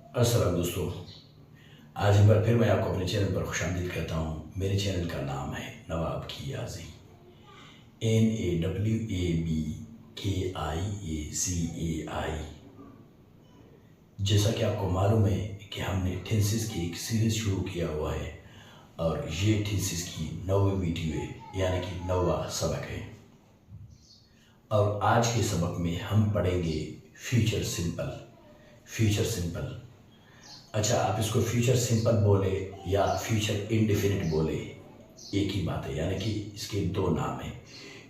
अस्सलाम दोस्तों, आज एक बार फिर मैं आपको अपने चैनल पर खुशामदीद कहता हूँ। मेरे चैनल का नाम है नवाब की याज़ी, NAWABKIACAI। जैसा कि आपको मालूम है कि हमने थीसिस की एक सीरीज़ शुरू किया हुआ है और ये थीसिस की 9वीं वीडियो है, यानी कि 9वां सबक है। और आज के सबक में हम पढ़ेंगे फ्यूचर सिंपल। फ्यूचर सिंपल, अच्छा, आप इसको फ्यूचर सिंपल बोले या फ्यूचर इंडेफिनिट बोले, एक ही बात है, यानी कि इसके दो नाम हैं।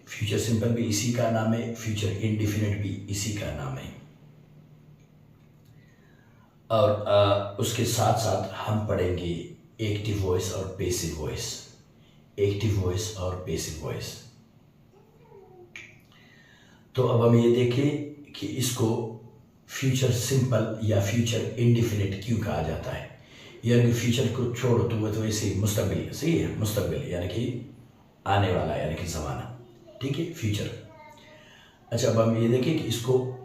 फ्यूचर सिंपल भी इसी का नाम है, फ्यूचर इंडेफिनिट भी इसी का नाम है। और उसके साथ साथ हम पढ़ेंगे एक्टिव वॉइस और पैसिव वॉइस। एक्टिव वॉइस और पैसिव वॉइस। तो अब हम ये देखें कि इसको फ्यूचर सिंपल या फ्यूचर इंडेफिनिट क्यों कहा जाता है। यानी कि फ्यूचर को छोड़ो तो वो तो वैसे मुस्तकबिल, सही है, मुस्तकबिल यानी कि आने वाला, यानी कि ज़माना, ठीक है, फ्यूचर। अच्छा, अब हम ये देखें कि इसको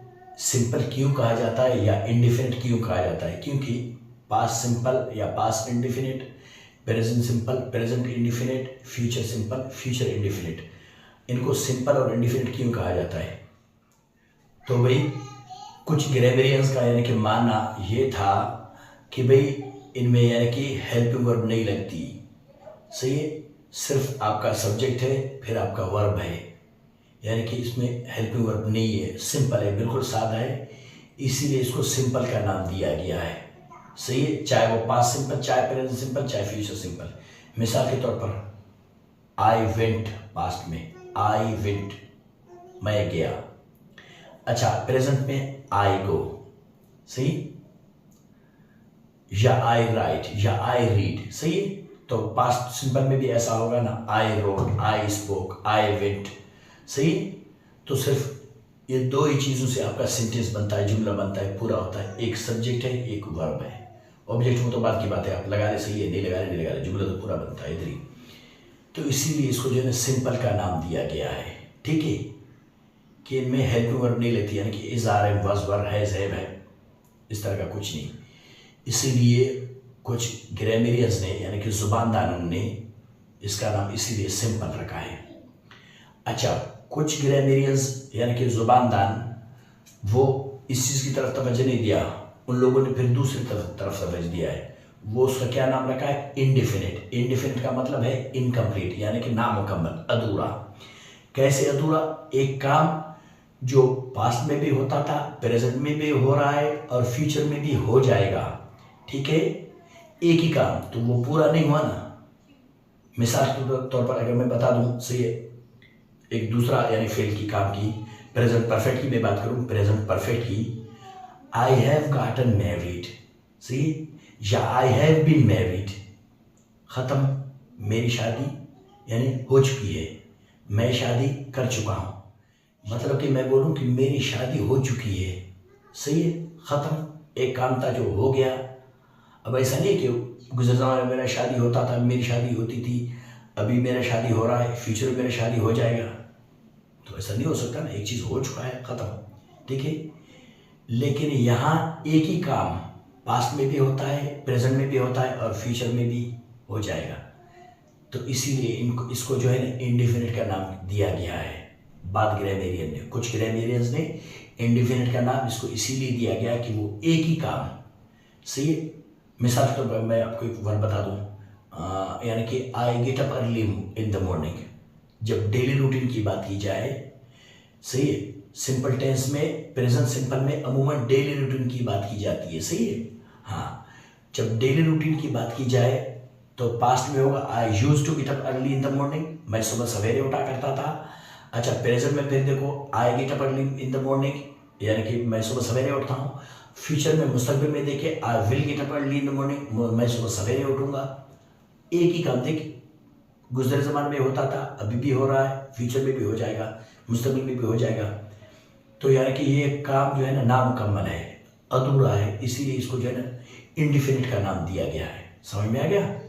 सिंपल क्यों कहा जाता है या इंडेफिनिट क्यों कहा जाता है। क्योंकि पास्ट सिंपल या past indefinite, present simple, present indefinite, future simple, future indefinite, इनको सिंपल और इंडेफिनिट क्यों कहा जाता है। तो भाई कुछ ग्रामरियंस का यानी कि मानना ये था कि भाई इनमें यानी कि हेल्पिंग वर्ब नहीं लगती, सही है, सिर्फ आपका सब्जेक्ट है फिर आपका वर्ब है, यानी कि इसमें हेल्पिंग वर्ब नहीं है, सिंपल है, बिल्कुल सादा है, इसीलिए इसको सिंपल का नाम दिया गया है, सही है। चाहे वो पास्ट सिंपल, चाहे प्रेजेंट सिंपल, चाहे फ्यूचर सिंपल। मिसाल के तौर पर आई वेंट, पास्ट में आई वेंट, मैं गया। अच्छा, प्रेजेंट में आई गो, सही, या आई राइट या आई रीड, सही है। तो पास्ट सिंपल में भी ऐसा होगा ना, I rode, I spoke, I went, सही। तो सिर्फ ये दो ही चीज़ों से आपका सेंटेंस बनता है, जुमला बनता है, पूरा होता है। एक सब्जेक्ट है, एक वर्ब है। ऑब्जेक्ट वो तो बात की बात है, आप लगा ले, सही है, नहीं लगा ले, नहीं लगा ले, जुमला तो पूरा बनता है इधर ही। तो इसीलिए इसको जो है ना सिंपल का नाम दिया गया है, ठीक है, कि इनमें हेल्पिंग वर्ब नहीं लेती, यानी कि इज, आर, एम, वज, वर, हैज, हैव, है, इस तरह का कुछ नहीं। इसीलिए कुछ ग्रामरियंस ने यानी कि जुबानदानों ने इसका नाम इसीलिए सिंपल रखा है। अच्छा, कुछ ग्रामरियंस यानी कि जुबानदान वो इस चीज़ की तरफ तवज्जो नहीं दिया, उन लोगों ने फिर दूसरी तरफ तवज्जो दिया है। वो उसका क्या नाम रखा है, इंडेफिनिट। इंडेफिनिट का मतलब है इनकम्प्लीट, यानी कि नामुकम्मल, अधूरा। कैसे अधूरा, एक काम जो पास्ट में भी होता था, प्रेजेंट में भी हो रहा है और फ्यूचर में भी हो जाएगा, ठीक है, एक ही काम, तो वो पूरा नहीं हुआ ना। मिसाल के तौर पर अगर मैं बता दूं, सही है, एक दूसरा यानी फेल की काम की, प्रेजेंट परफेक्ट की मैं बात करूं, प्रेजेंट परफेक्ट की, आई हैव गॉटन मैरिड, सही, या आई हैव बीन मैरिड, खत्म, मेरी शादी यानी हो चुकी है, मैं शादी कर चुका हूं। मतलब कि मैं बोलूं कि मेरी शादी हो चुकी है, सही है, खत्म, एक काम था जो हो गया। अब ऐसा नहीं कि गुज़र ज़माने में मेरा शादी होता था, मेरी शादी होती थी, अभी मेरा शादी हो रहा है, फ्यूचर में मेरा शादी हो जाएगा, तो ऐसा नहीं हो सकता ना, एक चीज़ हो चुका है, ख़त्म, ठीक है। लेकिन यहाँ एक ही काम पास्ट में भी होता है, प्रेजेंट में भी होता है और फ्यूचर में भी हो जाएगा, तो इसीलिए इसको जो है ना इंडेफिनिट का नाम दिया गया है। बात ग्रामरियन ने, कुछ ग्रामरियंस ने इंडेफिनिट का नाम इसको इसीलिए दिया गया कि वो एक ही काम, सही है। मिसाल के तौर पर मैं आपको एक वर्ड बता दूं, यानी कि I get up early in the morning. जब डेली रूटीन की बात की जाए, सही है, सिंपल टेंस में, प्रेजेंट सिंपल में अमूमन डेली रूटीन की बात की जाती है, सही है। हाँ, जब डेली रूटीन की बात की जाए तो पास्ट में होगा I use to get up early in the morning, मैं सुबह सवेरे उठा करता था। अच्छा, प्रेजेंट में फिर देखो I get up early in the morning, यानी कि मैं सुबह सवेरे उठता हूँ। फ्यूचर में, मुस्तकबिल में देखे I will get up early in the morning, मैं सुबह सवेरे उठूंगा। एक ही काम, देख, गुजरे ज़माने में होता था, अभी भी हो रहा है, फ्यूचर में भी हो जाएगा, मुस्तकबिल में भी हो जाएगा। तो यानी कि ये काम जो है ना नामुकम्मल है, अधूरा है, इसीलिए इसको जो है ना इंडेफिनिट का नाम दिया गया है। समझ में आ गया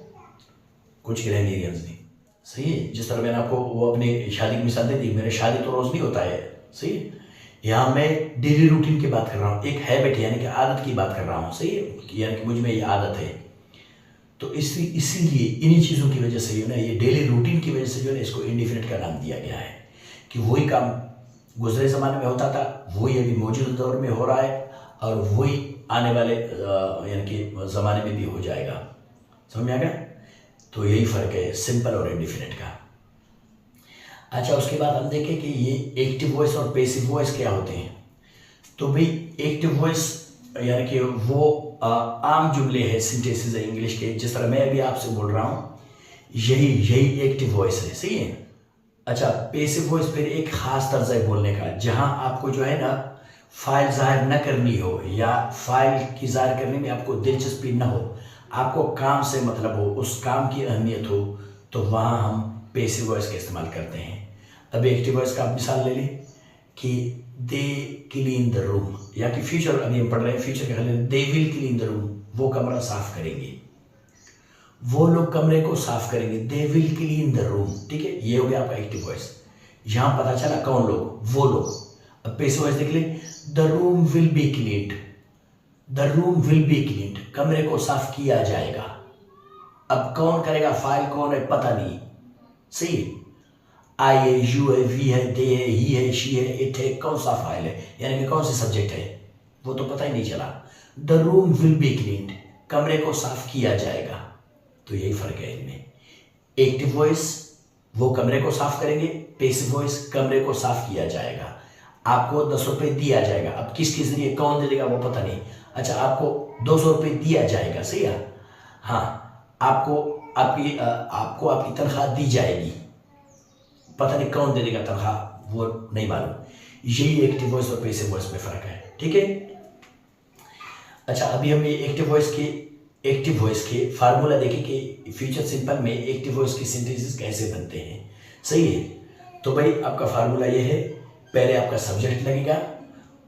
कुछ ग्रामरियंस ने, सही है। जिस तरह मैंने आपको वो अपनी शादी की मिसाल दे दी, मेरे शादी तो रोज़ नहीं होता है, सही है, यहाँ मैं डेली रूटीन की बात कर रहा हूँ, एक हैबिट यानी कि आदत की बात कर रहा हूँ, सही है, यानी कि मुझ में ये आदत है। तो इसीलिए इन्हीं चीज़ों की वजह से ये डेली रूटीन की वजह से इसको इंडिफिनिट का नाम दिया गया है कि वही काम गुजरे ज़माने में होता था, वही अभी मौजूदा दौर में हो रहा है और वही आने वाले यानी कि ज़माने में भी हो जाएगा। समझ में आ गया? तो यही फ़र्क है सिंपल और इंडिफिनिट का। अच्छा, उसके बाद हम देखें कि ये एक्टिव वॉइस और पैसिव वॉइस क्या होते हैं। तो भाई एक्टिव वॉइस यानी कि वो आम जुमले हैं, सेंटेंसेस है इंग्लिश के, जिस तरह मैं अभी आपसे बोल रहा हूँ, यही एक्टिव वॉइस है, सही है। अच्छा, पैसिव वॉइस फिर एक खास तर्ज है बोलने का, जहाँ आपको फाइल जाहिर न करनी हो या फाइल की जाहिर करने में आपको दिलचस्पी न हो, आपको काम से मतलब हो, उस काम की अहमियत हो, तो वहाँ हम पैसिव वॉइस का इस्तेमाल करते हैं। अभी एक्टिव वॉइस का आप मिसाल ले लें कि दे क्लीन द रूम, या कि फ्यूचर अभी हम पढ़ रहे हैं, फ्यूचर का they will clean the room, वो कमरा साफ करेंगे, वो लोग कमरे को साफ करेंगे, they will clean the room, ठीक है, ये हो गया आपका एक्टिव वॉइस। यहाँ पता चला कौन लोग, वो लोग। अब पैसिव वॉइस देख ले, the room will be cleaned, the room will be cleaned, कमरे को साफ किया जाएगा। अब कौन करेगा, फाइल कौन है पता नहीं, सही है, आई है, यू है, वी है, दे है, ही है, शी है, इट है, कौन सा फाइल है, यानी कि कौन सी सब्जेक्ट है, वो तो पता ही नहीं चला। The room will be cleaned, कमरे को साफ किया जाएगा। तो यही फर्क है इनमें। एक्टिव वॉइस वो कमरे को साफ करेंगे, पैसिव वॉइस कमरे को साफ किया जाएगा। आपको 10 रुपये दिया जाएगा, अब किसके जरिए कौन दे देगा वो पता नहीं। अच्छा, आपको 200 रुपये दिया जाएगा, सही है, हाँ, आपको आपकी तनख्वाह दी जाएगी, पता नहीं कौन दे देगा तनख्वाह, वो नहीं मालूम। यही एक्टिव वॉइस और पैसिव वॉइस में फर्क है, ठीक है। अच्छा, अभी हम ये एक्टिव वॉइस के फार्मूला देखें कि फ्यूचर सिंपल में एक्टिव वॉइस के सेंटेंसेस कैसे बनते हैं, सही है। तो भाई आपका फार्मूला ये है, पहले आपका सब्जेक्ट लगेगा,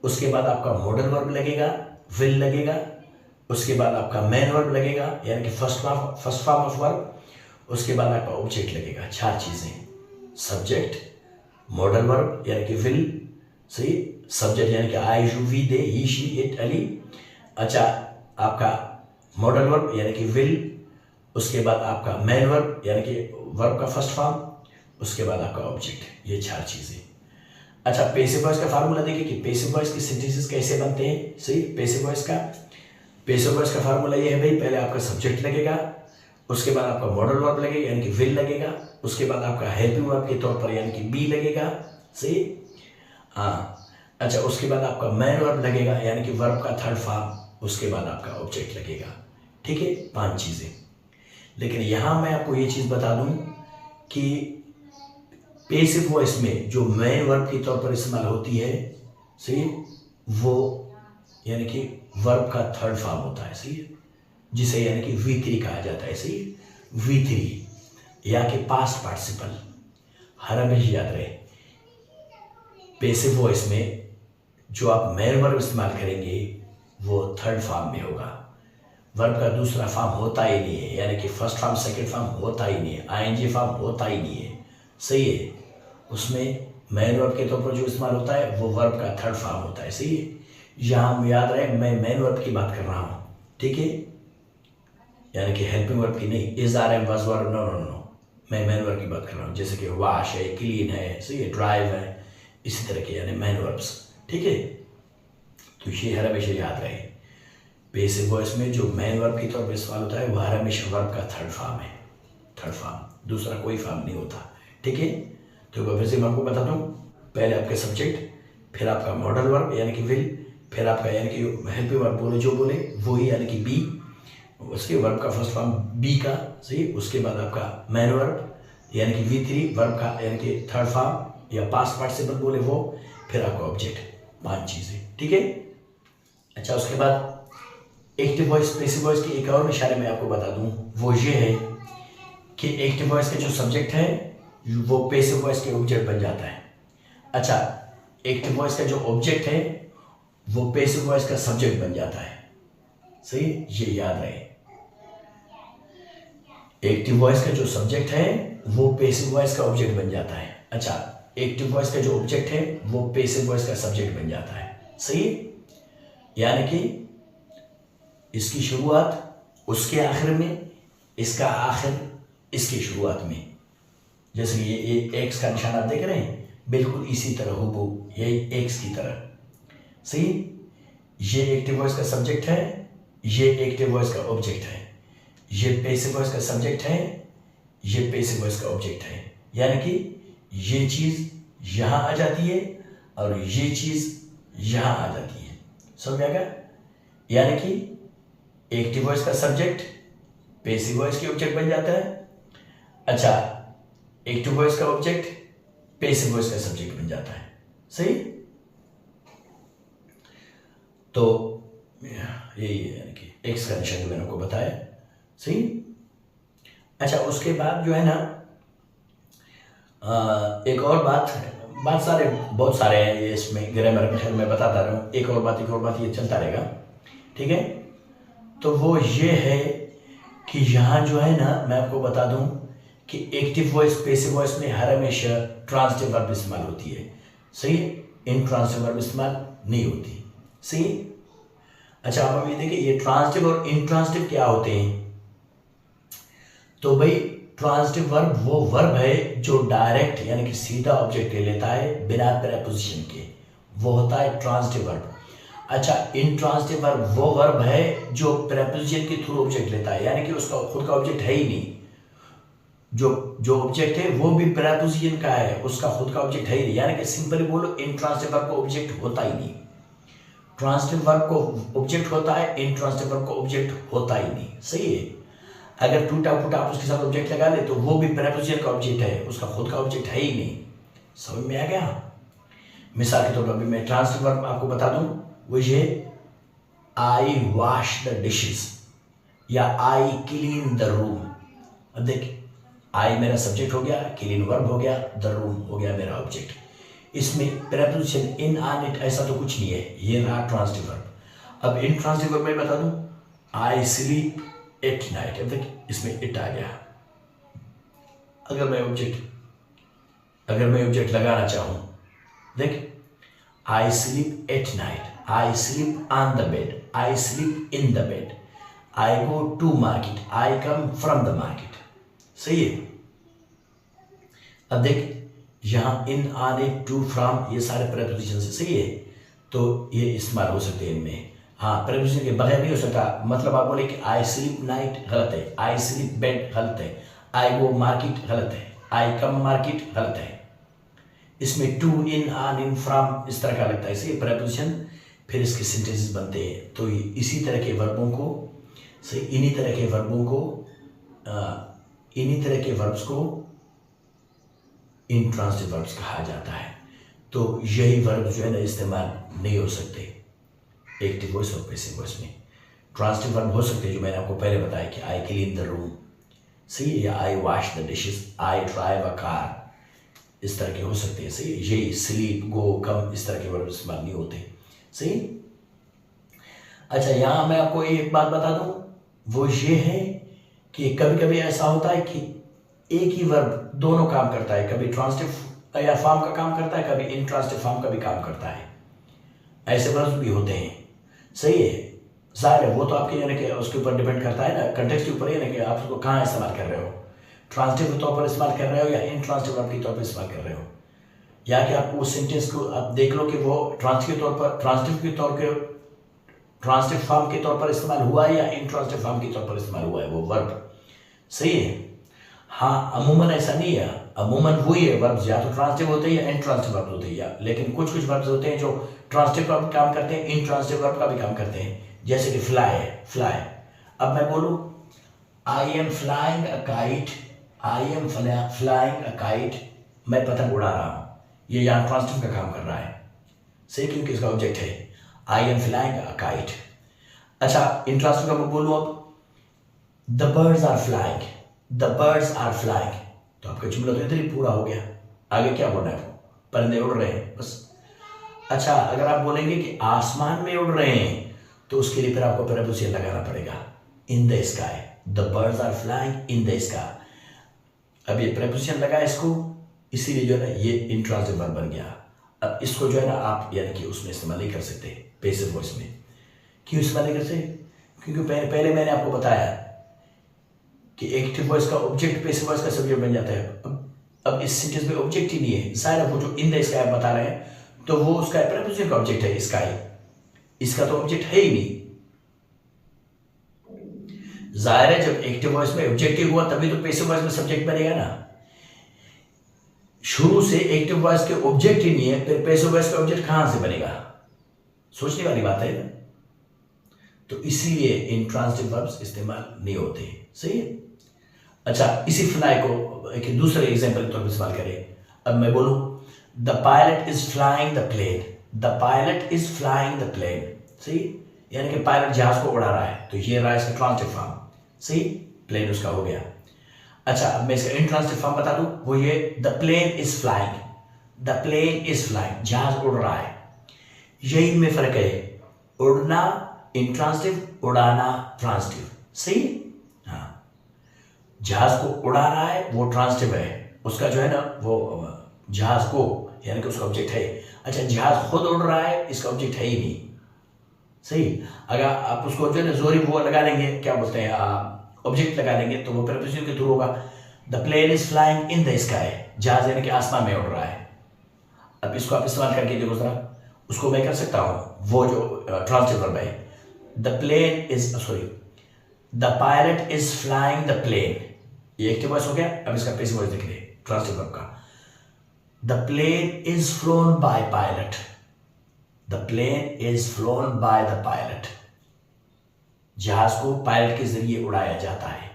उसके बाद आपका मॉडल वर्ब लगेगा, विल लगेगा, उसके बाद आपका मेन वर्ब लगेगा यानी कि फर्स्ट फॉर्म ऑफ वर्ब, उसके बाद आपका ऑब्जेक्ट लगेगा। 4 चीज़ें, सब्जेक्ट, मॉडल वर्ब यानी कि विल, सही, सब्जेक्ट यानी कि I, you, we, they, he, she, it, अली। अच्छा, आपका मॉडल वर्ब यानी कि विल, उसके बाद आपका मेन वर्ब यानी कि वर्ब का फर्स्ट फॉर्म, उसके बाद आपका ऑब्जेक्ट। ये 4 चीज़ें। अच्छा, पैसिव वॉइस का फार्मूला देखिए कि पैसिव वॉइस के सेंटेंसेस कैसे बनते हैं, सही। पैसिव वॉइस का फार्मूला ये है भाई, पहले आपका सब्जेक्ट लगेगा, उसके बाद आपका मॉडल वर्ब लगेगा यानी कि विल लगेगा, उसके बाद आपका हेल्पिंग वर्ब के तौर पर यानी कि बी लगेगा, सही, हाँ। अच्छा, उसके बाद आपका मेन वर्ब लगेगा यानी कि वर्ब का थर्ड फॉर्म, उसके बाद आपका ऑब्जेक्ट लगेगा, ठीक है। 5 चीज़ें। लेकिन यहाँ मैं आपको ये चीज़ बता दूँ कि पैसिव वॉइस में जो मेन वर्ब के तौर पर इस्तेमाल होती है, सही, वो यानी कि वर्ब का थर्ड फॉर्म होता है, सही है, जिसे यानी कि V3 कहा जाता है, सही, V3 या कि पास्ट पार्टिसिपल। हर हमेशा याद रहे, पैसिव वॉइस में जो आप मेन वर्ब इस्तेमाल करेंगे वो थर्ड फॉर्म में होगा, वर्ब का दूसरा फॉर्म होता ही नहीं है, यानी कि फर्स्ट फॉर्म सेकंड फॉर्म होता ही नहीं है, ING फॉर्म होता ही नहीं है, सही है। उसमें मेन वर्ब के तौर पर जो इस्तेमाल होता है वो वर्ब का थर्ड फॉर्म होता है, सही है। यहाँ हम याद रहे, मैं मेन वर्ब की बात कर रहा हूँ, ठीक है, यानी कि हेल्पिंग वर्ब की नहीं, is, are, am, was, were, no, मैं मेन वर्ब की बात कर रहा हूँ, जैसे कि वॉश है, क्लीन है, सही है, ड्राइव है, इसी तरह के यानी मेन वर्ब्स, ठीक है। तो ये हर हमेशा याद रहे, पैसिव वॉइस में जो मेन वर्ब के तौर पर इस्तेमाल होता है वो हर हमेशा वर्ब का थर्ड फॉर्म है, थर्ड फॉर्म, दूसरा कोई फॉर्म नहीं होता, ठीक है। तो फिर से मैं आपको बता दूँ, पहले आपके सब्जेक्ट, फिर आपका मॉडल वर्ब यानी कि विल, फिर आपका यानी कि हेल्पिंग वर्ब बोले जो बोले वही यानी कि बी, उसके वर्ब का फर्स्ट फॉर्म बी का, सही, उसके बाद आपका मेन वर्ब यानी कि V3 वर्ब का यानी कि थर्ड फॉर्म या पास्ट पार्टिसिपल बोले वो, फिर आपका ऑब्जेक्ट। 5 चीज़ें, ठीक है। अच्छा, उसके बाद एक्टिव वॉइस पैसिव वॉइस के एक और इशारे में आपको बता दूं, वो ये है कि एक्टिव वॉइस का जो सब्जेक्ट है वो पैसिव वॉइस के ऑब्जेक्ट बन जाता है। अच्छा, एक्टिव वॉइस का जो ऑब्जेक्ट है वो पैसिव वॉइस का सब्जेक्ट बन जाता है, सही, ये याद रहे। एक्टिव वॉइस का जो सब्जेक्ट है वो पैसिव वॉइस का ऑब्जेक्ट बन जाता है। अच्छा, एक्टिव वॉइस का जो ऑब्जेक्ट है वो पैसिव वॉइस का सब्जेक्ट बन जाता है। सही है, यानी कि इसकी शुरुआत उसके आखिर में, इसका आखिर इसकी शुरुआत में। जैसे ये एक्स का निशान आप देख रहे हैं, बिल्कुल इसी तरह हूबहू ये एक्स की तरह। सही, ये एक्टिव वॉइस का सब्जेक्ट है, ये एक्टिव वॉइस का ऑब्जेक्ट है, ये पैसिव वॉइस का सब्जेक्ट है, ये पैसिव वॉइस का ऑब्जेक्ट है। यानी कि ये चीज यहां आ जाती है और ये चीज यहां आ जाती है। समझ में आ गया? यानी कि एक्टिव वॉइस का सब्जेक्ट पैसिव वॉइस के ऑब्जेक्ट बन जाता है। अच्छा, एक्टिव वॉइस का ऑब्जेक्ट पैसिव वॉइस का सब्जेक्ट बन जाता है। सही, तो यही है, यानी कि एक्स का निशान जो मैंने आपको बताया। सही, अच्छा उसके बाद जो है ना एक और बात बहुत सारे हैं ये इसमें ग्रामर में, मैं बताता रहा हूँ। एक और बात ये चलता रहेगा, ठीक है। तो वो ये है कि यहाँ जो है ना, मैं आपको बता दूं कि एक्टिव वॉइस पैसिव वॉइस में हर हमेशा ट्रांसिटिव वर्ब इस्तेमाल होती है। सही है, इंट्रांसिटिव वर्ब इस्तेमाल नहीं होती। सही है। अच्छा, अब हम ये देखें ये ट्रांसिटिव और इंट्रांसिटिव क्या होते हैं। तो भाई ट्रांसिटिव वर्ब वो वर्ब है जो डायरेक्ट यानी कि सीधा ऑब्जेक्ट ले लेता है बिना प्रीपोजिशन के, वो होता है ट्रांसिटिव वर्ब। अच्छा, इंट्रांसिटिव वर्ब वो वर्ब है जो प्रीपोजिशन के थ्रू ऑब्जेक्ट लेता है, यानी कि उसका खुद का ऑब्जेक्ट है ही नहीं। जो ऑब्जेक्ट है वो भी प्रीपोजिशन का है, उसका खुद का ऑब्जेक्ट है ही नहीं। यानी कि सिंपली बोलो, इंट्रांसिटिव वर्ब को ऑब्जेक्ट होता ही नहीं। ट्रांसिटिव वर्ब को ऑब्जेक्ट होता है, इंट्रांसिटिव वर्ब को ऑब्जेक्ट होता ही नहीं। सही है। अगर टूटा फूटा आप उसके साथ ऑब्जेक्ट लगा दे तो वो भी प्रीपोजिशन का ऑब्जेक्ट है, उसका खुद का ऑब्जेक्ट है ही नहीं। समझ में आ गया? मिसाल के तौर पर अभी मैं ट्रांसिटिव वर्ब आपको बता दूं, वो ये आई वॉश द डिशेस या आई क्लीन द रूम। अब देख, आई मेरा सब्जेक्ट हो गया, क्लीन वर्ब हो गया, द रूम हो गया मेरा ऑब्जेक्ट। इसमें प्रीपोजिशन इन ऑन इट ऐसा तो कुछ नहीं है, ये रहा ट्रांसिटिव वर्ब। अब इंट्रांसिटिव वर्ब मैं बता दूं, आई स्लीप एट नाइट। अब देख, इसमें इट आ गया। अगर मैं ऑब्जेक्ट लगाना चाहूं, देख, I sleep at night, I sleep on the bed, I sleep in the bed, I go to market, I come from the market. सही है। अब देख, यहां in, on, at, to, from ये सारे प्रीपोजिशन से। सही है, तो ये इस्तेमाल हो सकते हैं इनमें। हाँ, प्रीपोजिशन के बगैर नहीं हो सकता। मतलब आप बोले कि आई स्लीप नाइट गलत है, आई स्लीप बेड गलत है, आई गो मार्केट गलत है, आई कम मार्केट गलत है। इसमें to, in, on, in, from इस तरह का लगता है। इसे प्रीपोजिशन फिर इसके सेंटेंसेस बनते हैं। तो इसी तरह के वर्बों को, सही, इन्हीं तरह के वर्ब्स को इंट्रांसिटिव वर्ब्स कहा जाता है। तो यही वर्ब जो है ना इस्तेमाल नहीं हो सकते एक्टिव वॉइस और पैसिव वॉइस में। ट्रांसिटिव वर्ब हो सकते हैं जो मैंने आपको पहले बताया कि आई क्लीन द रूम, सही, या I wash the dishes, I drive a car, इस तरह के हो सकते हैं। सही, यही स्लीप, गो, कम, इस तरह के वर्ब इस्तेमाल नहीं होते। सही। अच्छा, यहाँ मैं आपको एक बात बता दूं, वो ये है कि कभी कभी ऐसा होता है कि एक ही वर्ब दोनों काम करता है, कभी ट्रांसिटिव या फॉर्म का काम करता है, कभी इंट्रांसिटिव फॉर्म का भी काम करता है। ऐसे वर्ब्स भी होते हैं। सही है। जाहिर है वो तो आपके यानी कि उसके ऊपर डिपेंड करता है ना, कंटेक्स्ट के ऊपर, यानी कि आप उसको कहाँ इस्तेमाल कर रहे हो, ट्रांसिटिव के तौर पर इस्तेमाल कर रहे हो या इंट्रांसिटिव वर्ब के तौर पर इस्तेमाल कर रहे हो, या कि आप उस सेंटेंस को आप देख लो कि वो ट्रांसिटिव फॉर्म के तौर पर इस्तेमाल हुआ है या इंट्रांसिटिव फॉर्म के तौर पर इस्तेमाल हुआ है वो वर्ब। सही है। हाँ, अमूमन ऐसा नहीं है, अमूमन वही है वर्ब्स या तो ट्रांसिटिव होते हैं या इंट्रांसिटिव वर्ब होते हैं, लेकिन कुछ वर्ब्स होते हैं जो ट्रांसिटिव वर्ब काम करते हैं, इंट्रांसिटिव वर्ब का भी काम करते हैं। जैसे कि फ्लाई है, फ्लाई। अब मैं बोलूँ आई am flying a kite, I am flying a kite, मैं पतंग उड़ा रहा हूँ, ये यहाँ ट्रांसिटिव का काम कर रहा है। सही, क्योंकि इसका ऑब्जेक्ट है I am flying a kite. अच्छा, इंट्रांसिटिव का मैं बोलूँ अब the birds are flying, the birds are flying, तो आपका जुमला तो इधर ही पूरा हो गया। आगे क्या बोलना है, परिंदे उड़ रहे हैं, बस। अच्छा, अगर आप बोलेंगे कि आसमान में उड़ रहे हैं तो उसके लिए फिर आपको प्रीपोजिशन लगाना पड़ेगा, in the sky, the birds are flying in the sky. अब ये प्रीपोजिशन लगा इसको, इसीलिए जो है ना ये इंट्रांसिटिव वर्ब बन गया। अब इसको जो है ना आप यानी कि उसमें इस्तेमाल नहीं कर सकते पैसिव वॉइस में। क्यों इस्तेमाल नहीं कर सकते? क्योंकि पहले मैंने आपको बताया कि एक्टिव वॉइस का ऑब्जेक्ट पैसिव वॉइस का सब्जेक्ट बन जाता है। अब इस सेंटेंस में ऑब्जेक्ट ही नहीं है, जाहिर है वो जो इन द स्काई आप बता रहे हैं तो वो उसका प्रीपोजिशन का ऑब्जेक्ट है स्काई, इसका तो ऑब्जेक्ट है ही नहीं। जाहिर है जब एक्टिव वॉइस में ऑब्जेक्टिव हुआ तभी तो पैसिव वॉइस में सब्जेक्ट बनेगा ना। शुरू से एक्टिव वॉइस के ऑब्जेक्ट ही नहीं है, फिर पैसिव वॉइस का ऑब्जेक्ट कहां से बनेगा? सोचने वाली बात है ना। तो इसीलिए इंट्रांसिटिव वर्ब्स इस्तेमाल नहीं होते। सही है। अच्छा, इसी फ्लाई को एक दूसरे एग्जांपल के तौर पर इस्तेमाल करें। अब मैं बोलूं the pilot is flying the plane, the pilot is flying the plane. सही, यानी कि पायलट जहाज को उड़ा रहा है, तो ये रहा इसका ट्रांसिटिव फॉर्म। सही, प्लेन उसका हो गया। अच्छा, अब मैं इसका इंट्रांसिटिव फॉर्म बता दूं, वो ये the plane is flying, the plane is flying, जहाज उड़ रहा है। यही में फर्क है, उड़ना इंट्रांसिटिव, उड़ाना ट्रांसिटिव। सही, हाँ, जहाज को उड़ा रहा है वो ट्रांसिटिव है, उसका जो है ना वो जहाज को यानी कि उसका ऑब्जेक्ट है। अच्छा, जहाज खुद उड़ रहा है, इसका ऑब्जेक्ट है ही नहीं। सही, अगर आप उसको जो है ना जोरी वो लगा लेंगे, क्या बोलते हैं, ऑब्जेक्ट लगा लेंगे, तो वो प्रीपोजिशन के थ्रू होगा। The plane is flying in the sky, जहाज यानी कि आसमान में उड़ रहा है। अब इसको आप इस्तेमाल करके देखो जरा, उसको मैं कर सकता हूं, वो जो ट्रांसिटिव वर्ब है, the plane is sorry the pilot is flying the plane, ये एक्टिव वॉइस हो गया। अब इसका पैसिव वॉइस देख ले ट्रांसिटिव वर्ब का, the plane is flown by pilot, the plane is flown by the pilot, जहाज को पायलट के जरिए उड़ाया जाता है।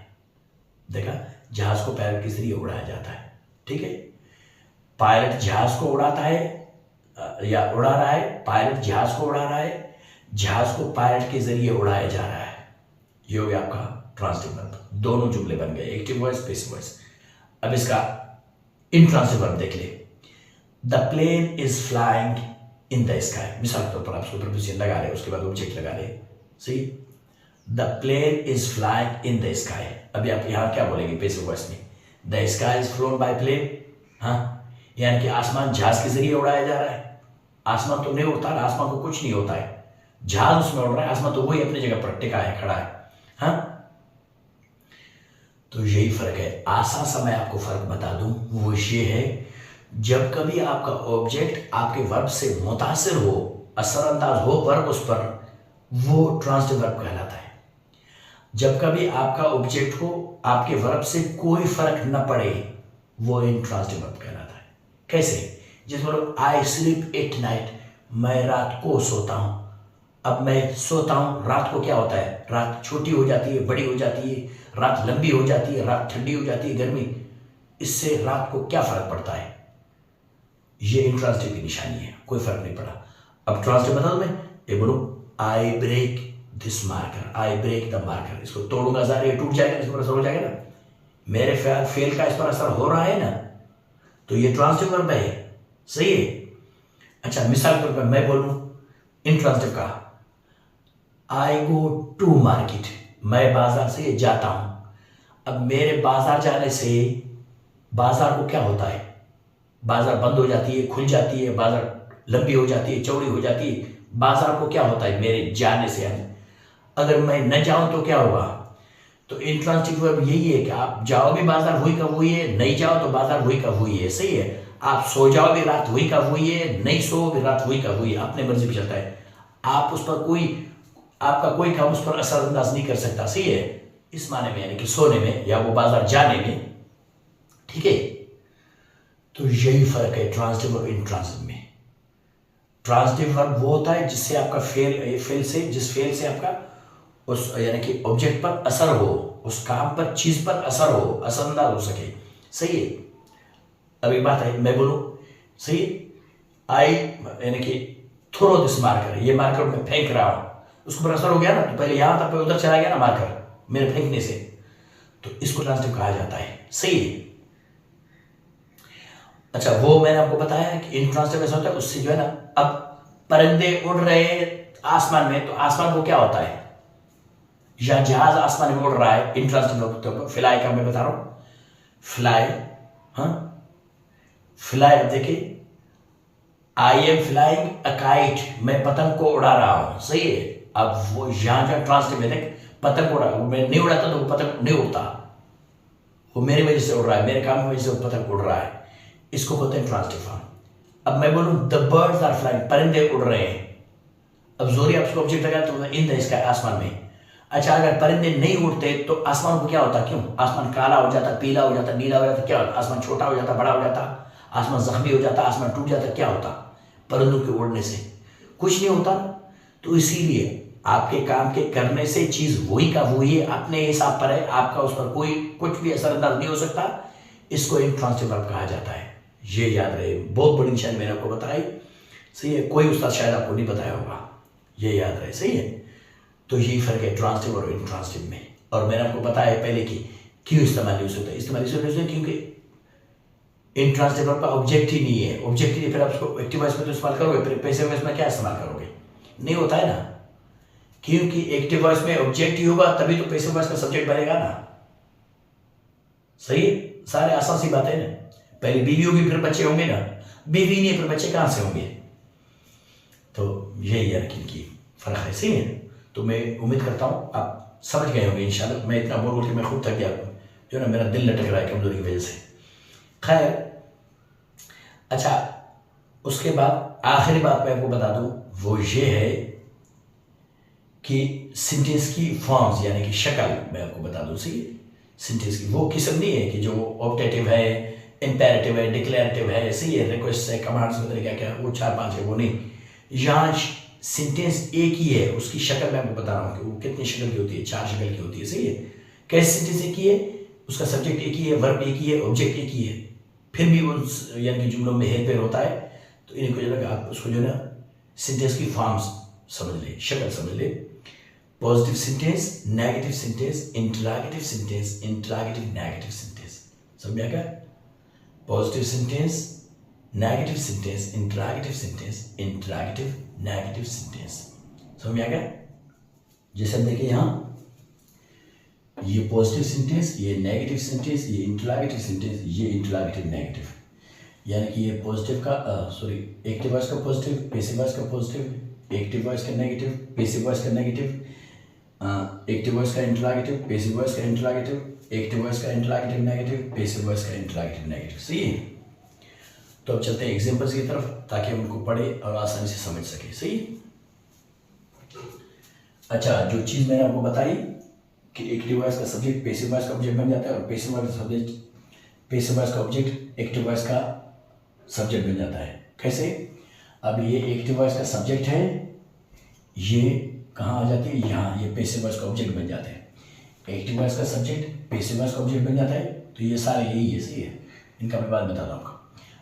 देखा, जहाज को पायलट के जरिए उड़ाया जाता है। ठीक है, पायलट जहाज को उड़ाता है या उड़ा रहा है, पायलट जहाज को उड़ा रहा है, जहाज को पायलट के जरिए उड़ाया जा रहा है। ये हो गया आपका ट्रांसिटिव वर्ब, दोनों जुमले बन गए, एक्टिव वॉइस पैसिव वॉइस। अब इसका इंट्रांसिटिव वर्ब देख ले, the plane is flying in the sky, मिसाल के तौर पर आप उसको प्रीपोजिशन लगा रहे, उसके बाद ऑब्जेक्ट लगा रहे। सही, the plane is flying in the sky. अभी आप यहां क्या बोलेंगे पैसिव वॉइस में, the sky is flown by plane. हाँ, यानी कि आसमान जहाज के जरिए उड़ाया जा रहा है। आसमान तो नहीं उड़ता ना, आसमान को कुछ नहीं होता है, जहाज उसमें उड़ रहा है, आसमान तो वही अपनी जगह पर टिका है, खड़ा है। हाँ, तो यही फर्क है। आसान सा मैं आपको फर्क बता दूं, वो ये है, जब कभी आपका ऑब्जेक्ट आपके वर्ब से मुतासिर हो, असरअंदाज हो वर्ब उस पर, वो ट्रांसिटिव वर्ब कहलाता है। जब कभी आपका ऑब्जेक्ट को आपके वर्ब से कोई फर्क न पड़े, वो इंट्रांसिटिव वर्ब कहलाता है। कैसे? जिस बोलो आई स्लीप एट नाइट, मैं रात को सोता हूं। अब मैं सोता हूं, रात को क्या होता है, रात छोटी हो जाती है, बड़ी हो जाती है, रात लंबी हो जाती है, रात ठंडी हो जाती है, गर्मी, इससे रात को क्या फर्क पड़ता है? ये इंट्रांसिटिव की निशानी है, कोई फर्क नहीं पड़ा। अब ट्रांसिटिव बता दो मैं, ये बोलो I break this marker, I break the marker, इसको तोड़ूंगा ज़रा, ये टूट जाएगा, इस पर असर हो जाएगा ना, मेरे फेल का इस पर असर हो रहा है ना, तो ये ट्रांसिटिव वर्ब है। सही है। अच्छा, मिसाल के तौर पर मैं बोलूं इंट्रांसिटिव का, आई गो टू मार्केट, मैं बाजार से जाता हूं। अब मेरे बाजार जाने से बाजार को क्या होता है, बाजार बंद हो जाती है, खुल जाती है, बाजार लंबी हो जाती है, चौड़ी हो जाती है, बाजार को क्या होता है मेरे जाने से। अगर मैं न जाऊं तो क्या होगा? तो इंट्रांसिटिव वर्ब यही है कि आप जाओ भी बाजार हुई का हुई है, नहीं जाओ तो बाजार हुई का हुई है। सही है। आप सो जाओ भी रात हुई का हुई है, नहीं सो भी रात हुई का हुई है, अपने मर्जी पे चलता है। आप उस पर कोई, आपका कोई काम उस पर असरअंदाज नहीं कर सकता। सही है, इस माने में यानी कि सोने में या वो बाजार जाने में। ठीक है, तो यही फर्क है ट्रांसिटिव और इंट्रांसिटिव में। ट्रांसिटिव वर्ब वो होता है जिससे आपका फेल से, जिस फेल से आपका उस यानी कि ऑब्जेक्ट पर असर हो, उस काम पर, चीज पर असर हो, असरअंदाज हो सके। सही है। अभी बात है, मैं बोलूं सही, आई यानी कि थ्रो दिस मार्कर, ये मार्कर मैं फेंक रहा हूं, उसको पर असर हो गया ना, तो पहले यहां था, फिर उधर चला गया ना मार्कर मेरे फेंकने से, तो इसको ट्रांसिटिव कहा जाता है। सही है। अच्छा, वो मैंने आपको बताया कि इंट्रांसिटिव ऐसा होता है, उससे जो है ना, अब परिंदे उड़ रहे आसमान में, तो आसमान को क्या होता है, या जहाज आसमान में उड़ रहा है, इंट्रांसिटिव फ्लाई का मैं बता रहा हूं, फ्लाई। हाँ, फ्लाई, अब देखिए आई एम फ्लाइंग अ काइट, मैं पतंग को उड़ा रहा हूं, सही है। अब वो यहां जहां ट्रांसलेट में देख, पतंग उड़ा, मैं नहीं उड़ाता तो वो पतंग नहीं उड़ता, वो मेरी वजह से उड़ रहा है, मेरे काम की वजह से वो पतंग उड़ रहा है, इसको बोलते हैं ट्रांसलेट फॉर्म। अब मैं बोलूं द बर्ड्स आर फ्लाइंग, परिंदे उड़ रहे हैं। अब जोरी आप उसको ऑब्जेक्ट लगा तो इन द स्काई, आसमान में। अच्छा, अगर परिंदे नहीं उड़ते तो आसमान को क्या होता, क्यों आसमान काला हो जाता, पीला हो जाता, नीला हो जाता, क्या होता, आसमान छोटा हो जाता, बड़ा हो जाता, आसमान जख्मी हो जाता, आसमान टूट जाता, क्या होता परिंदों के उड़ने से, कुछ नहीं होता। तो इसीलिए आपके काम के करने से चीज वही का वही है, अपने हिसाब पर है, आपका उस पर कोई कुछ भी असरअंदाज नहीं हो सकता, इसको इंट्रांसिटिव वर्ब कहा जाता है। ये याद रहे, बहुत बड़ी निशानी मैंने आपको बताई, सही है, कोई उस्ताद शायद आपको नहीं बताया होगा, ये याद रहे, सही है। तो यही फर्क है ट्रांसटिव और इंट्रांसटिव में। और मैंने आपको बताया पहले कि क्यों इस्तेमाल यूज होता है, इस्तेमाल इसलिए होता है क्योंकि इंट्रांसटिव वर्ब का ऑब्जेक्ट ही नहीं है, ऑब्जेक्ट ही फिर आप उसको एक्टिव वॉइस में तो इस्तेमाल करोगे, फिर पैसिव वॉइस में क्या इस्तेमाल करोगे, नहीं होता है ना, क्योंकि एक्टिव वॉइस में ऑब्जेक्ट ही होगा तभी तो पैसिव वॉइस का सब्जेक्ट बनेगा ना, सही है। सारे आसान सी बातें ना, पहले बीवी होगी फिर बच्चे होंगे ना, बीवी नहीं है फिर बच्चे कहां से होंगे, तो यही है कि फर्क है, सही है। तो मैं उम्मीद करता हूं आप समझ गए होंगे इंशाल्लाह। मैं इतना बोल के मैं खुद थक गया, जो ना मेरा दिल लटक रहा है कमजोरी की वजह से। खैर, अच्छा, उसके बाद आखिरी बात मैं आपको बता दूं, वो ये है कि सेंटेंस की फॉर्म्स यानी कि शक्ल मैं आपको बता दूं, सही है। सेंटेंस की वो किस्म नहीं है कि जो ऑब्जेक्टिव है, इंपेरेटिव है, डिक्लेरेटिव है, सही है, रिक्वेस्ट है, कमांड्स में क्या क्या वो 4-5 है, वो नहीं। यहाँ सेंटेंस एक ही है, उसकी शक्ल मैं आपको बता रहा हूँ कि वो कितनी शक्ल की होती है, 4 शक्ल की होती है, सही है। कैसे सेंटेंस एक ही है, उसका सब्जेक्ट एक ही है, वर्ब एक ही है, ऑब्जेक्ट एक ही है, फिर भी वो यानी कि जुमलों में हेर फेर होता है। तो इनको जो है आप उसको जो है ना सेंटेंस की फॉर्म्स समझ ले, शक्ल समझ ले। Positive sentence, negative sentence, interrogative sentence, interrogative negative sentence, समझ में आ गया। Positive sentence, negative sentence, interrogative sentence, interrogative negative sentence, समझ में आ गया। जैसे हम देखिए यहाँ, ये पॉजिटिव सेंटेंस, ये नेगेटिव सेंटेंस, ये इंटरॉगेटिव सेंटेंस, ये इंटरॉगेटिव नेगेटिव, यानी कि ये पॉजिटिव का सॉरी एक्टिव वॉइस का पॉजिटिव, पैसिव वॉइस का पॉजिटिव, एक्टिव वॉइस का नेगेटिव, पैसिव वॉइस का नेगेटिव, एक्टिव वॉइस का इंटरॉगेटिव, पैसिव वॉइस का इंटरॉगेटिव, एक्टिव वॉइस का इंटरॉगेटिव नेगेटिव, पैसिव वॉइस का इंटरॉगेटिव नेगेटिव, सही है। तो अब चलते हैं एग्जांपल्स की तरफ ताकि हम उनको पढ़े और आसानी से समझ सके, सही। अच्छा, जो चीज़ मैंने आपको बताई कि एक्टिव वॉइस का सब्जेक्ट पैसिव वॉइस का ऑब्जेक्ट बन जाता है और पैसिव वॉइस का सब्जेक्ट पैसिव वॉइस का ऑब्जेक्ट एक्टिव वॉइस का सब्जेक्ट बन जाता है। कैसे? अब ये एक्टिव वॉइस का सब्जेक्ट है, ये कहाँ आ जाती है, यहाँ, ये पैसिव वॉइस का ऑब्जेक्ट बन जाते हैं। एक्टिव वॉइस का सब्जेक्ट पैसिव वॉइस का ऑब्जेक्ट बन जाता है, तो ये सारे यही है, सही है। इनका मैं बात बताता हूँ।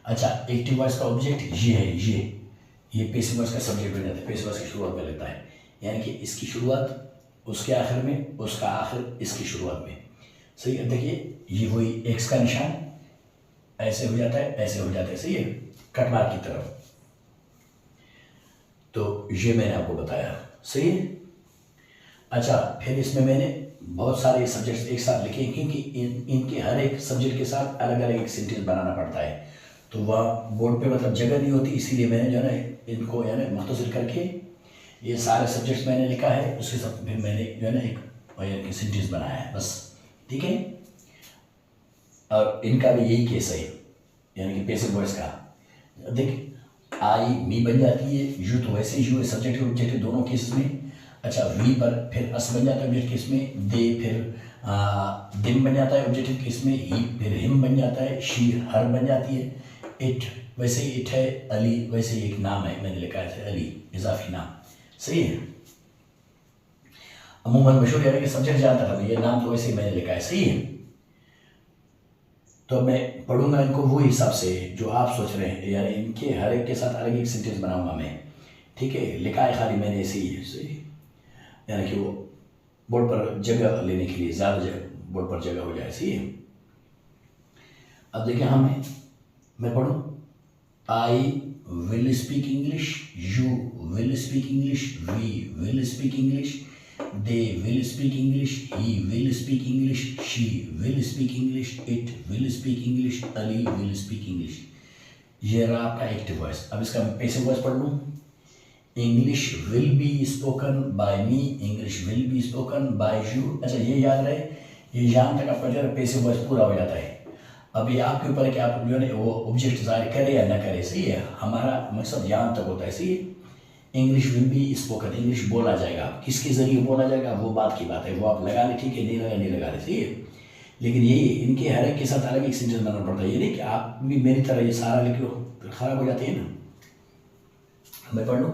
अच्छा, एक्टिव वॉइस का ऑब्जेक्ट ये है, ये पैसिव वॉइस का सब्जेक्ट बन जाता है, पैसिव वॉइस की शुरुआत में लगता है, यानी कि इसकी शुरुआत उसके आखिर में, उसका आखिर इसकी शुरुआत में, सही है। देखिए ये वही एक्स का निशान ऐसे हो जाता है, ऐसे हो जाता है, सही है, कट मार्क की तरफ। तो ये मैंने आपको बताया, सही है। अच्छा, फिर इसमें मैंने बहुत सारे सब्जेक्ट्स एक साथ लिखे क्योंकि इनके हर एक सब्जेक्ट के साथ अलग अलग एक सेंटेंस बनाना पड़ता है, तो वह बोर्ड पे मतलब जगह नहीं होती, इसीलिए मैंने जो है ना इनको यानी मुख्तसर करके ये सारे सब्जेक्ट्स मैंने लिखा है, उसके साथ फिर मैंने जो है ना एक सेंटेंस बनाया है, बस, ठीक है। और इनका भी यही केस है, यानी कि पैसिव वॉइस का देख, आई मी बन जाती है, यू तो वैसे ही यू है, सब्जेक्ट ऑब्जेक्ट दोनों केसेस में। अच्छा, वी पर फिर अस बन जाता है ऑब्जेक्ट केस में, दे फिर दिम बन जाता है ऑब्जेक्टिव केस में, ही फिर हिम बन जाता है, शी हर बन जाती है, इट वैसे ही इट है, अली वैसे ही एक नाम है, मैंने लिखा है अली इजाफी नाम, सही है। अमूमन मशहूर यानी कि सब्जेक्ट जानता था, ये नाम तो वैसे ही मैंने लिखा है, सही है। तो मैं पढ़ूंगा इनको वो हिसाब से जो आप सोच रहे हैं, यानी इनके हर एक के साथ अलग एक सेंटेंस बनाऊंगा मैं, ठीक है। लिखा है खाली मैंने ऐसे ही है, सही, यानी कि वो बोर्ड पर जगह लेने के लिए, ज़्यादा जगह बोर्ड पर जगह हो जाए, सही है। अब देखिए, हाँ मैं पढ़ूँ, I will speak English, you will speak English, we will speak English, they will speak English, he will speak English, she will speak English, it will speak English, Ali will speak English। ये रहा आपका active voice. अब इसका passive voice पढ़ लूँ। English will be spoken by me, English will be spoken by you. अच्छा ये याद रहे, ये यहाँ तक आपका जो है पैसिव वॉइस पूरा हो जाता है। अब ये आपके ऊपर है कि आप जो है वो ऑब्जेक्ट जाहिर करे या ना करे, सही है। हमारा मकसद यहाँ तक होता है, सही है। English will be spoken, English बोला जाएगा। किसके जरिए बोला जाएगा वो बात की बात है, वो आप लगा ले, ठीक है, नहीं लगा ले, सही है। लेकिन ये इनके हर एक के साथ अलग एक सेंटेंस बनाना पड़ता है। ये नहीं कि आप भी मेरी तरह ये सारा लिख लो, फिर खराब हो जाती है ना। मैं पढ़ लूँ।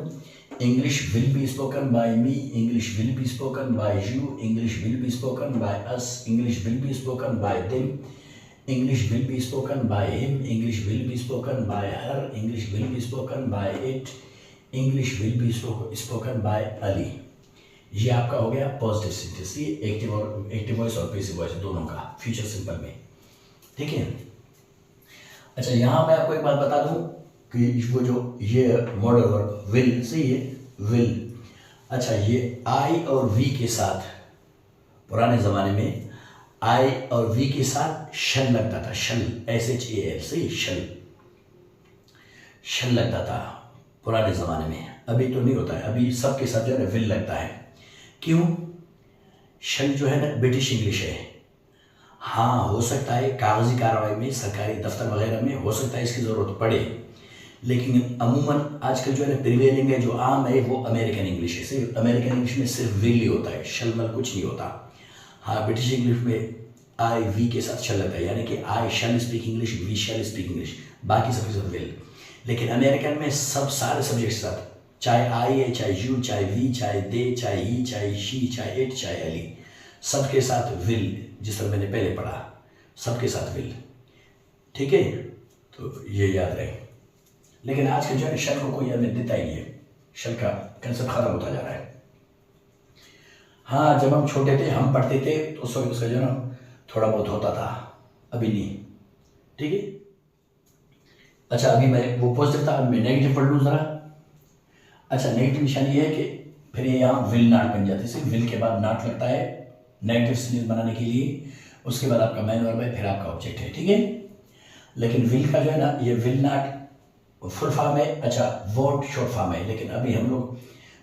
English will be spoken by me, English will be spoken by you, English will be spoken by us, English will be spoken by them, English will be spoken by him, English will be spoken by her, English will be spoken by it, English will be spoken by Ali. ये आपका हो गया positive sentence, ये active voice और passive voice दोनों का future simple में, ठीक है। अच्छा यहाँ मैं आपको एक बात बता दूं कि वो जो ये मॉडल वर्ब विल, सही है, विल। अच्छा ये आई और वी के साथ पुराने ज़माने में आई और वी के साथ शल लगता था, शल, SHAL, सही, शल लगता था पुराने ज़माने में। अभी तो नहीं होता है, अभी सबके साथ जो है ना विल लगता है। क्यों? शल जो है ना ब्रिटिश इंग्लिश है। हाँ हो सकता है कागजी कार्रवाई में, सरकारी दफ्तर वगैरह में हो सकता है इसकी ज़रूरत पड़े, लेकिन अमूमन आजकल जो है ना प्रिवेलिंग है, जो आम है, वो अमेरिकन इंग्लिश है। सिर्फ अमेरिकन इंग्लिश में सिर्फ विल ही होता है, शल मल कुछ नहीं होता। हाँ ब्रिटिश इंग्लिश में आई वी के साथ शल लगता है, यानी कि I shall speak English, we shall speak English, बाकी सबके सब विल। लेकिन अमेरिकन में सब सारे सब्जेक्ट साथ, चाहे आई है, चाहे यू, चाहे वी, चाहे दे, चाहे ही, चाहे शी, चाहे इट, चाहे अली, सबके साथ विल, जिस तरह मैंने पहले पढ़ा, सबके साथ विल, ठीक है। तो ये याद रहे। लेकिन आज के जो है शल को कोई अहमियत देता ही नहीं है, शल का कंसेप्ट खत्म होता जा रहा है। हाँ जब हम छोटे थे, हम पढ़ते थे, तो उस वक्त उसका जो है ना थोड़ा बहुत होता था, अभी नहीं, ठीक है। अच्छा अभी मैं वो पॉजिटिव था, अब मैं नेगेटिव पढ़ लूँ ज़रा। अच्छा नेगेटिव निशानी ये है कि फिर ये यहाँ विल नॉट बन जाती है, सिर्फ विल के बाद नॉट लगता है नेगेटिव सेंटेंस बनाने के लिए, उसके बाद आपका मेन वर्ब है, फिर आपका ऑब्जेक्ट है, ठीक है। लेकिन विल का जो है ना, ये विल नॉट फुल फॉर्म है, अच्छा वोंट शॉर्ट फॉर्म है। लेकिन अभी हम लोग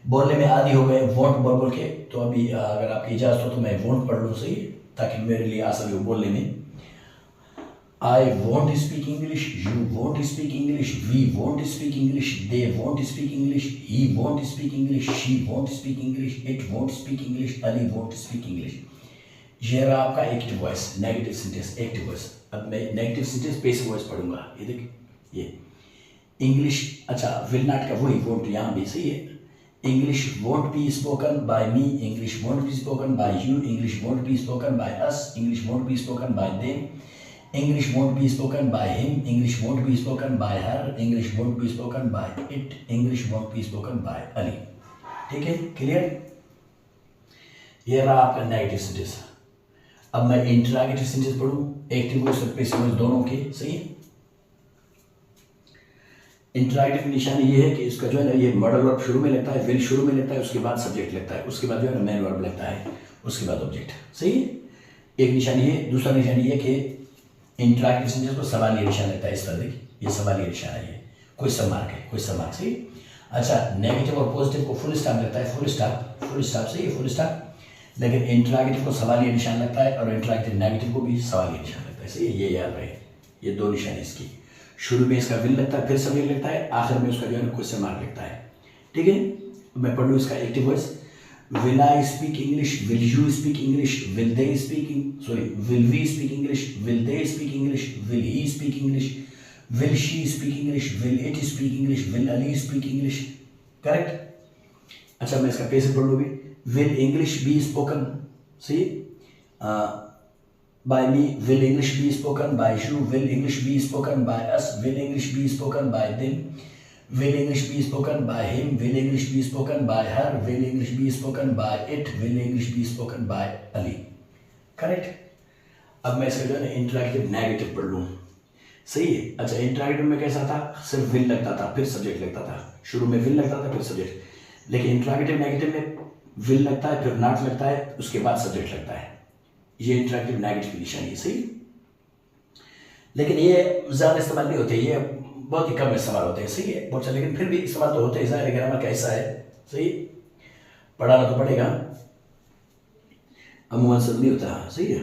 बोलने में आदी हो गए वोंट बोल बोल के, तो अभी अगर आपकी इजाज़त हो तो मैं वोंट पढ़ लूँ, सही, ताकि मेरे लिए आसान हो बोलने में। I won't speak English, you won't speak English, we won't speak English, they won't speak English, he won't speak English, she won't speak English, it won't speak English, Ali won't speak English। ये रहा आपका active voice, negative sentence, active voice. अब मैं negative sentence passive voice पढ़ूंगा। ये देख, ये English, अच्छा विल नॉट का वही वोंट यहाँ भी सही है। English won't be spoken by me, English won't be spoken by you, English won't be spoken by us, English won't be spoken by them, English won't be spoken by him, English won't be spoken by her, English won't be spoken by it, English won't be spoken by Ali। ठीक है, clear? ये रहा आपका negative sentence. अब मैं इंटरॉगेटिव sentence पढ़ूं, active voice और passive voice दोनों के, सही है। इंटरॉगेटिव निशानी ये है कि इसका जो है ना, ये मॉडल वर्ब शुरू में लगता है, विल शुरू में लगता है, उसके बाद सब्जेक्ट लगता है, उसके बाद जो है ना मेन वर्ब लगता है, उसके बाद ऑब्जेक्ट, सही है। एक निशानी है। दूसरा निशानी है कि इंटरॉगेटिव सेंटेंस को सवालिया निशान लगता है, इस पर देखिए, ये सवालिया निशान है, ये क्वेश्चन मार्क है, क्वेश्चन मार्क, सही। अच्छा नेगेटिव और पॉजिटिव को फुल स्टॉप लगता है, फुल स्टॉप सही है, फुल स्टॉप। लेकिन इंटरॉगेटिव को सवालिया निशान लगता है और इंटरॉगेटिव नेगेटिव को भी सवालिया निशान लगता है, सही है। ये याद रहे, ये दो निशान इसकी, शुरू में इसका विल लगता है, फिर सब्जेक्ट लगता है, आखिर में उसका जो है क्वेश्चन मार्क लगता है, ठीक है। मैं पढ़ लूँ इसका active voice. Will I speak English? Will you speak English? Will they speak? Will we speak English? Will they speak English? Will he speak English? Will she speak English? Will it speak English? Will Ali speak English? Correct? अच्छा मैं इसका पैसे पढ़ लूँगी। Will English be spoken? See, by me. Will English be spoken by you? Will English be spoken by us? Will English be spoken by them? Will English be spoken by him? Will English be spoken by her? Will English be spoken by it? Will English be spoken by Ali? Correct? अब मैं इसका जो है ना इंटरॉगेटिव negative पढ़ लूँ, सही है। अच्छा इंटरॉगेटिव में कैसा था, सिर्फ विल लगता था, फिर सब्जेक्ट लगता था, शुरू में विल लगता था, फिर सब्जेक्ट। लेकिन इंटरॉगेटिव नेगेटिव में विल लगता है, फिर नॉट लगता है, उसके बाद सब्जेक्ट लगता है। ये इंटरॉगेटिव नेगेटिव की निशानी है, सही। लेकिन ये ज़्यादा इस्तेमाल नहीं होते, ये बहुत ही कम इस्तेमाल होते हैं, सही है, बहुत अच्छा, लेकिन फिर भी इस्तेमाल तो होते हैं। ज़ाहिर ग्रामर का हिस्सा है, सही, पढ़ाना तो पड़ेगा, अमूमन सब नहीं होता, सही है।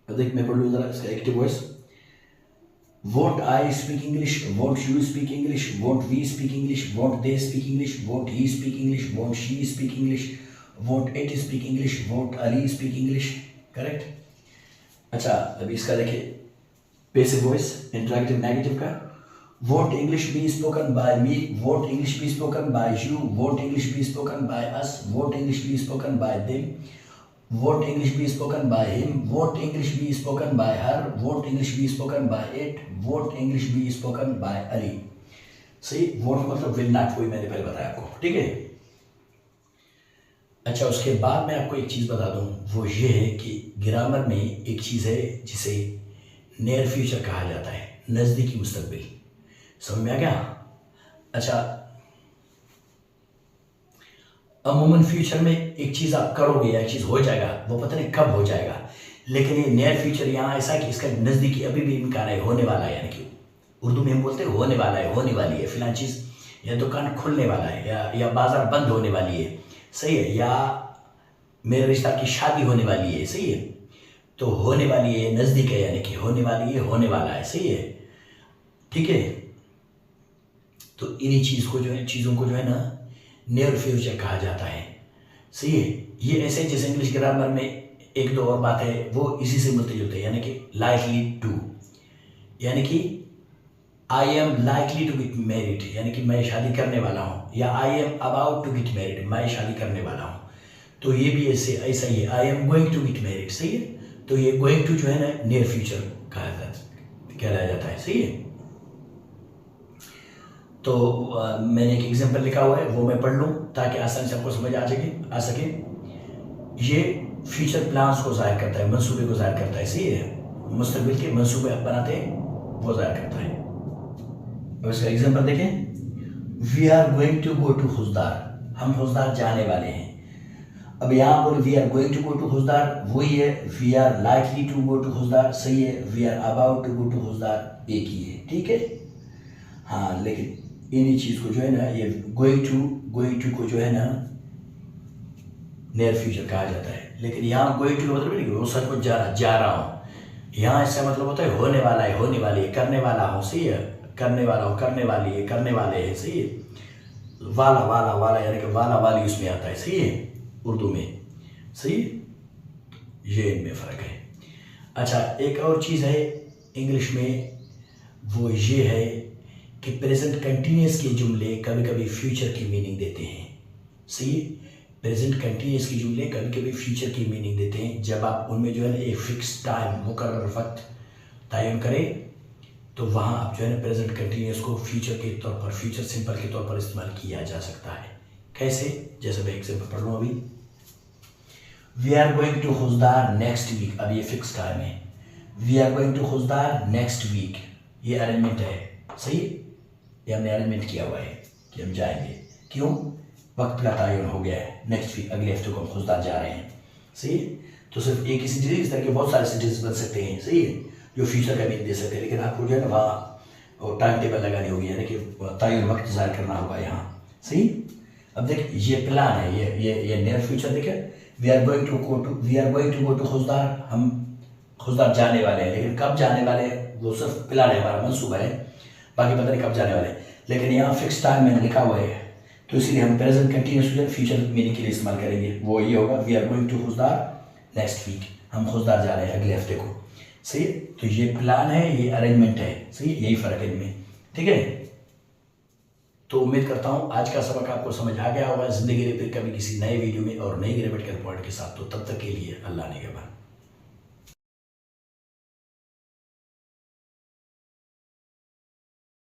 अब देख मैं पढ़ लूँ ज़रा इसका active voice. Won't I speak English? Won't you speak English? Won't we speak English? Won't they speak English? Won't he speak English? Won't she speak English? Won't it speak English? Won't Ali speak English? Correct? अच्छा, अभी इसका देखिए passive voice interactive negative का। Won't English be spoken by me? Won't English be spoken by you? Won't English be spoken by us? Won't English be spoken by them? Won't English be spoken by him? Won't English be spoken by her? Won't English be spoken by it? Won't English be spoken by Ali? सही, won't मतलब will not, वही मैंने पहले बताया आपको, ठीक है। अच्छा, उसके बाद मैं आपको एक चीज़ बता दूं, वो ये है कि ग्रामर में एक चीज़ है जिसे नियर फ्यूचर कहा जाता है, नज़दीकी मुस्तकबिल। समझ में आ गया? अच्छा, अमूमन फ्यूचर में एक चीज़ आप करोगे या एक चीज़ हो जाएगा, वो पता नहीं कब हो जाएगा, लेकिन ये नियर फ्यूचर यहाँ ऐसा है कि इसका नज़दीकी अभी भी इम्कान है, होने वाला है, यानी कि उर्दू में हम बोलते हैं होने वाला है, होने वाली है फिलहाल चीज़, या दुकान खुलने वाला है, या बाज़ार बंद होने वाली है, सही है, या मेरे रिश्ता की शादी होने वाली है, सही है। तो होने वाली है, नज़दीक है, यानी कि होने वाली है, होने वाला है, सही है, ठीक है। तो इन्हीं चीज़ों को जो है ना नियर फ्यूचर कहा जाता है, सही है। ये ऐसे जैसे इंग्लिश ग्रामर में एक दो और बात है वो इसी से मिलते जुलते हैं, यानी कि लाइकली टू, यानी कि I am likely to get married, यानी कि मैं शादी करने वाला हूँ, या I am about to get married, मैं शादी करने वाला हूँ। तो ये भी ऐसा ही है, I am going to get married, सही है। तो ये गोइंग टू जो है ना नियर फ्यूचर कहलाया जाता है, सही है। तो मैंने एक एग्जांपल लिखा हुआ है, वो मैं पढ़ लूँ ताकि आसानी से आपको समझ आ सके। ये फ्यूचर प्लान्स को ज़ाहिर करता है, मंसूबे को ज़ाहिर करता है, सही है। मुस्तकबिल के मंसूबे आप बनाते हैं वो ज़ाहिर करता है। अब इसका एग्जांपल देखें, we are going to go to Khuzdar, हम खुजदार जाने वाले हैं। अब यहाँ बोले we are going to go to Khuzdar, वही है we are likely to go to Khuzdar, सही है। We are about to go to Khuzdar एक ही है, ठीक है। हाँ, लेकिन इन्हीं चीज़ को जो है ना, ये गोइंग टू को जो है ना नियर फ्यूचर कहा जाता है। लेकिन यहाँ गोइंग टू का मतलब नहीं कि वो सच कुछ जा रहा हूँ, यहाँ इसका मतलब होता है होने वाला है, होने वाली है, करने वाला हूँ, सही है, करने वाला हूँ, करने वाली है, करने वाले हैं, सही है। वाला यानी कि वाला वाली उसमें आता है, सही है, उर्दू में, सही है। ये इनमें फ़र्क है। अच्छा, एक और चीज़ है इंग्लिश में, वो ये है कि प्रेजेंट कंटिन्यूस के जुमले कभी कभी फ्यूचर की मीनिंग देते हैं, सही है। प्रेजेंट कंटिन्यूस के जुमले कभी कभी फ्यूचर की मीनिंग देते हैं। जब आप उनमें जो है ना एक फिक्स टाइम मुकर्रर वक्त तयन करें, तो वहाँ आप जो है ना प्रेजेंट कंटिन्यूस को फ्यूचर के तौर पर, फ्यूचर सिंपल के तौर पर इस्तेमाल किया जा सकता है। कैसे? जैसे मैं एग्जाम्पल पढ़ लूँ अभी, we are going to Khuzdar next week, अब ये फिक्स टाइम है। We are going to Khuzdar next week, ये अरेंजमेंट है, सही, ये हमने अरेंजमेंट किया हुआ है कि हम जाएंगे। क्यों? वक्त का तयन हो गया है, नेक्स्ट वीक, अगले हफ्ते को हम खुजदार जा रहे हैं, सही। तो सिर्फ एक ही सेंटेंस, इस तरह के बहुत सारे सेंटेंस बन सकते हैं, सही है, जो फ्यूचर का मीनिंग दे सकते हैं। लेकिन आपको जो है ना वहाँ टाइम टेबल लगानी होगी, यानी कि तयन वक्त ज़ाहिर करना होगा यहाँ, सही। अब देख, ये प्लान है, ये नियर फ्यूचर देखे, we are going to go to Khuzdar, हम खुजदार जाने वाले हैं, लेकिन कब जाने वाले हैं वो सिर्फ प्लान है, हमारा मंसूबा है, बाकी पता नहीं कब जाने वाले। लेकिन यहाँ फिक्स टाइम मैंने लिखा हुआ है, तो इसीलिए हम प्रेजेंट कंटिन्यूस फ्यूचर मीनिंग के लिए इस्तेमाल करेंगे। वो ये होगा, we are going to Khuzdar next week, हम खुजदार जा रहे हैं अगले हफ्ते को, सही। तो ये प्लान है, ये अरेंजमेंट है, सही, यही फ़र्क है इनमें, ठीक है। तो उम्मीद करता हूँ आज का सबक आपको समझ आ गया होगा। ज़िंदगी रिपीट कभी किसी नए वीडियो में और नई ग्रेमेटिकल पॉइंट के साथ। तो तब तक के लिए अल्लाह ने के बाद।